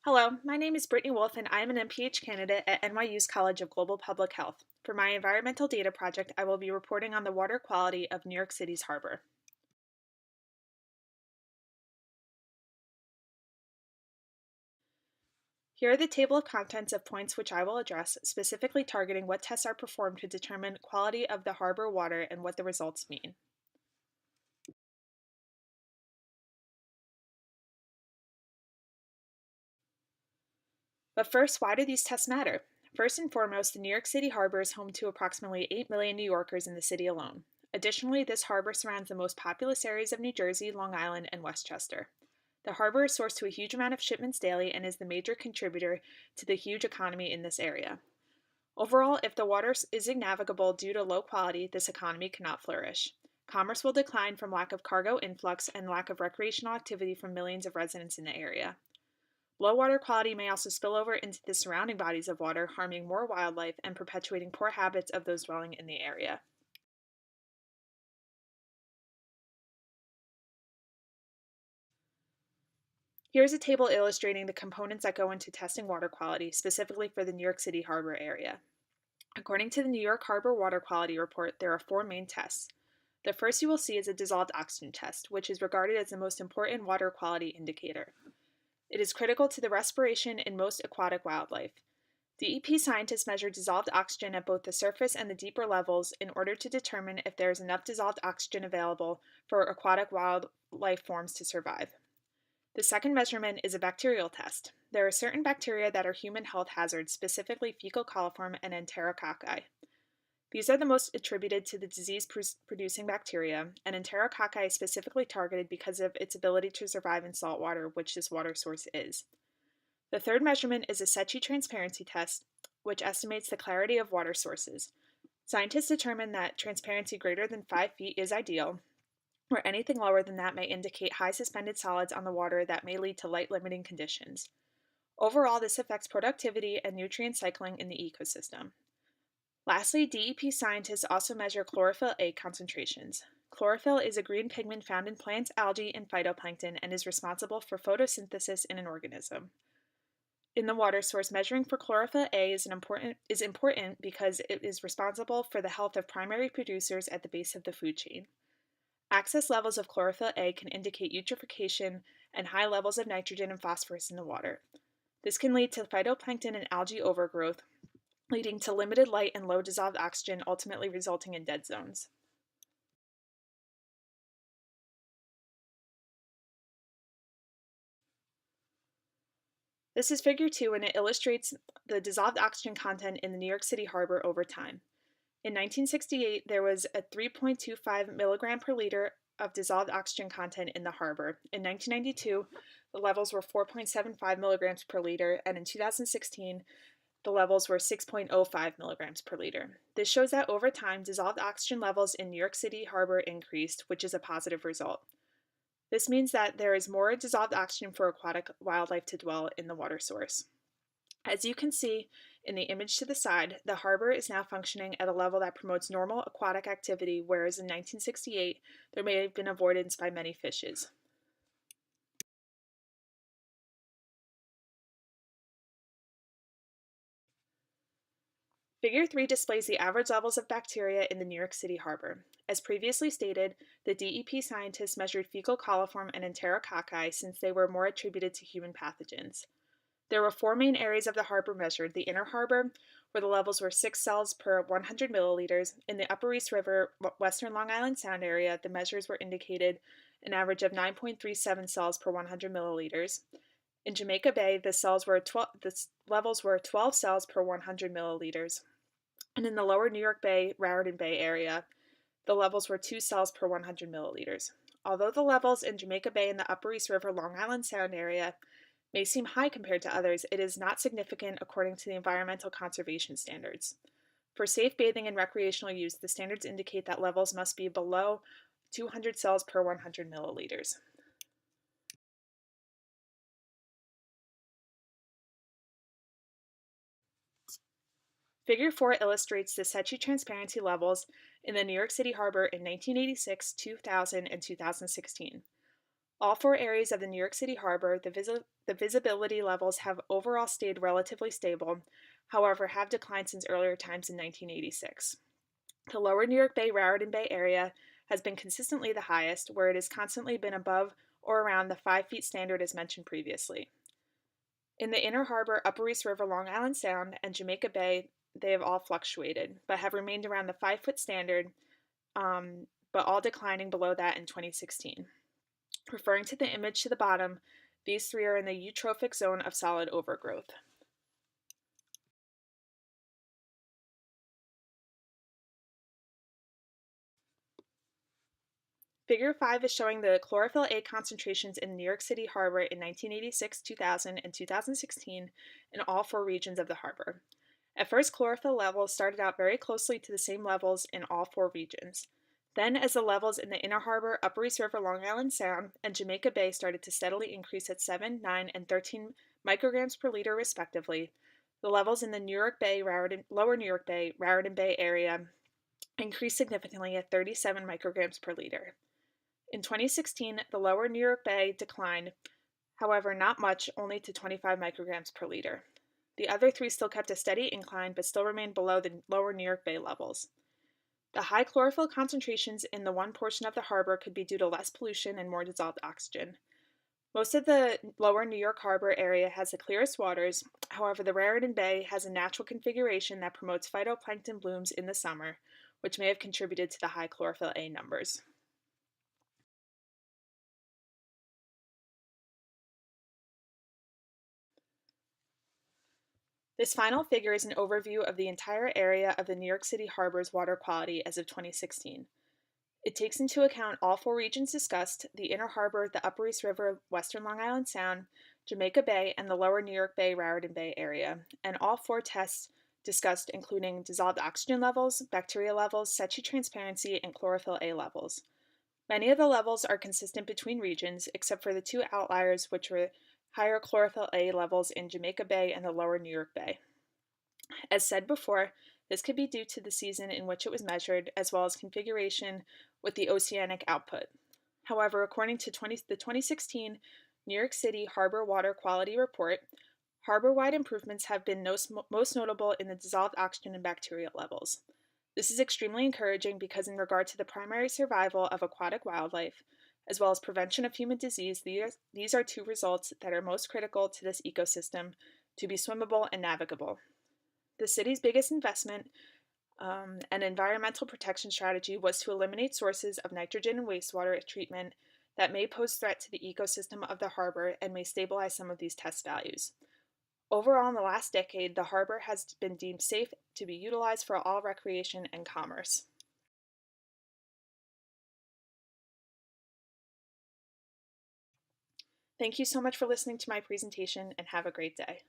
Hello, my name is Brittany Wolf, and I am an MPH candidate at NYU's College of Global Public Health. For my environmental data project, I will be reporting on the water quality of New York City's harbor. Here are the table of contents of points which I will address, specifically targeting what tests are performed to determine quality of the harbor water and what the results mean. But first, why do these tests matter? First and foremost, the New York City harbor is home to approximately 8 million New Yorkers in the city alone. Additionally, this harbor surrounds the most populous areas of New Jersey, Long Island, and Westchester. The harbor is sourced to a huge amount of shipments daily and is the major contributor to the huge economy in this area. Overall, if the water isn't navigable due to low quality, this economy cannot flourish. Commerce will decline from lack of cargo influx and lack of recreational activity from millions of residents in the area. Low water quality may also spill over into the surrounding bodies of water, harming more wildlife and perpetuating poor habits of those dwelling in the area. Here's a table illustrating the components that go into testing water quality, specifically for the New York City harbor area. According to the New York Harbor Water Quality Report, there are four main tests. The first you will see is a dissolved oxygen test, which is regarded as the most important water quality indicator. It is critical to the respiration in most aquatic wildlife. DEP scientists measure dissolved oxygen at both the surface and the deeper levels in order to determine if there is enough dissolved oxygen available for aquatic wildlife forms to survive. The second measurement is a bacterial test. There are certain bacteria that are human health hazards, specifically fecal coliform and enterococci. These are the most attributed to the disease-producing bacteria, and enterococci is specifically targeted because of its ability to survive in salt water, which this water source is. The third measurement is a Secchi transparency test, which estimates the clarity of water sources. Scientists determine that transparency greater than 5 feet is ideal, where anything lower than that may indicate high suspended solids on the water that may lead to light limiting conditions. Overall, this affects productivity and nutrient cycling in the ecosystem. Lastly, DEP scientists also measure chlorophyll A concentrations. Chlorophyll is a green pigment found in plants, algae, and phytoplankton and is responsible for photosynthesis in an organism. In the water source, measuring for chlorophyll A is important because it is responsible for the health of primary producers at the base of the food chain. Excess levels of chlorophyll A can indicate eutrophication and high levels of nitrogen and phosphorus in the water. This can lead to phytoplankton and algae overgrowth, leading to limited light and low dissolved oxygen, ultimately resulting in dead zones. This is figure 2, and it illustrates the dissolved oxygen content in the New York City harbor over time. In 1968, there was a 3.25 milligram per liter of dissolved oxygen content in the harbor. In 1992, the levels were 4.75 milligrams per liter, and in 2016, the levels were 6.05 milligrams per liter. This shows that over time, dissolved oxygen levels in New York City harbor increased, which is a positive result. This means that there is more dissolved oxygen for aquatic wildlife to dwell in the water source. As you can see in the image to the side, the harbor is now functioning at a level that promotes normal aquatic activity, whereas in 1968, there may have been avoidance by many fishes. Figure 3 displays the average levels of bacteria in the New York City harbor. As previously stated, the DEP scientists measured fecal coliform and enterococci since they were more attributed to human pathogens. There were four main areas of the harbor measured: the inner harbor, where the levels were 6 cells per 100 milliliters. In the Upper East River, Western Long Island Sound area, the measures were indicated an average of 9.37 cells per 100 milliliters. In Jamaica Bay, the levels were 12 cells per 100 milliliters. And in the lower New York Bay, Raritan Bay area, the levels were 2 cells per 100 milliliters. Although the levels in Jamaica Bay and the Upper East River Long Island Sound area may seem high compared to others, it is not significant according to the environmental conservation standards. For safe bathing and recreational use, the standards indicate that levels must be below 200 cells per 100 milliliters. Figure 4 illustrates the Secchi transparency levels in the New York City harbor in 1986, 2000, and 2016. All four areas of the New York City harbor, the visibility levels have overall stayed relatively stable, however, have declined since earlier times in 1986. The lower New York Bay Raritan Bay area has been consistently the highest, where it has constantly been above or around the 5 feet standard as mentioned previously. In the Inner Harbor, Upper East River, Long Island Sound, and Jamaica Bay, they have all fluctuated, but have remained around the 5 foot standard, but all declining below that in 2016. Referring to the image to the bottom, these three are in the eutrophic zone of solid overgrowth. Figure 5 is showing the chlorophyll A concentrations in New York City harbor in 1986, 2000, and 2016 in all four regions of the harbor. At first, chlorophyll levels started out very closely to the same levels in all four regions. Then, as the levels in the Inner Harbor, Upper East River, Long Island Sound, and Jamaica Bay started to steadily increase at 7, 9, and 13 micrograms per liter, respectively, the levels in the New York Bay, Lower New York Bay, Raritan Bay area increased significantly at 37 micrograms per liter. In 2016, the Lower New York Bay declined, however, not much, only to 25 micrograms per liter. The other three still kept a steady incline, but still remained below the Lower New York Bay levels. The high chlorophyll concentrations in the one portion of the harbor could be due to less pollution and more dissolved oxygen. Most of the lower New York Harbor area has the clearest waters. However, the Raritan Bay has a natural configuration that promotes phytoplankton blooms in the summer, which may have contributed to the high chlorophyll A numbers. This final figure is an overview of the entire area of the New York City Harbor's water quality as of 2016. It takes into account all four regions discussed: the Inner Harbor, the Upper East River, Western Long Island Sound, Jamaica Bay, and the Lower New York Bay, Raritan Bay area, and all four tests discussed, including dissolved oxygen levels, bacteria levels, Secchi transparency, and chlorophyll A levels. Many of the levels are consistent between regions, except for the two outliers, which were higher chlorophyll A levels in Jamaica Bay and the Lower New York Bay. As said before, this could be due to the season in which it was measured, as well as configuration with the oceanic output. However, according to the 2016 New York City Harbor Water Quality Report, harbor-wide improvements have been most notable in the dissolved oxygen and bacterial levels. This is extremely encouraging because in regard to the primary survival of aquatic wildlife, as well as prevention of human disease, these are two results that are most critical to this ecosystem to be swimmable and navigable. The city's biggest investment and environmental protection strategy was to eliminate sources of nitrogen and wastewater treatment that may pose threat to the ecosystem of the harbor and may stabilize some of these test values. Overall, in the last decade, the harbor has been deemed safe to be utilized for all recreation and commerce. Thank you so much for listening to my presentation and have a great day.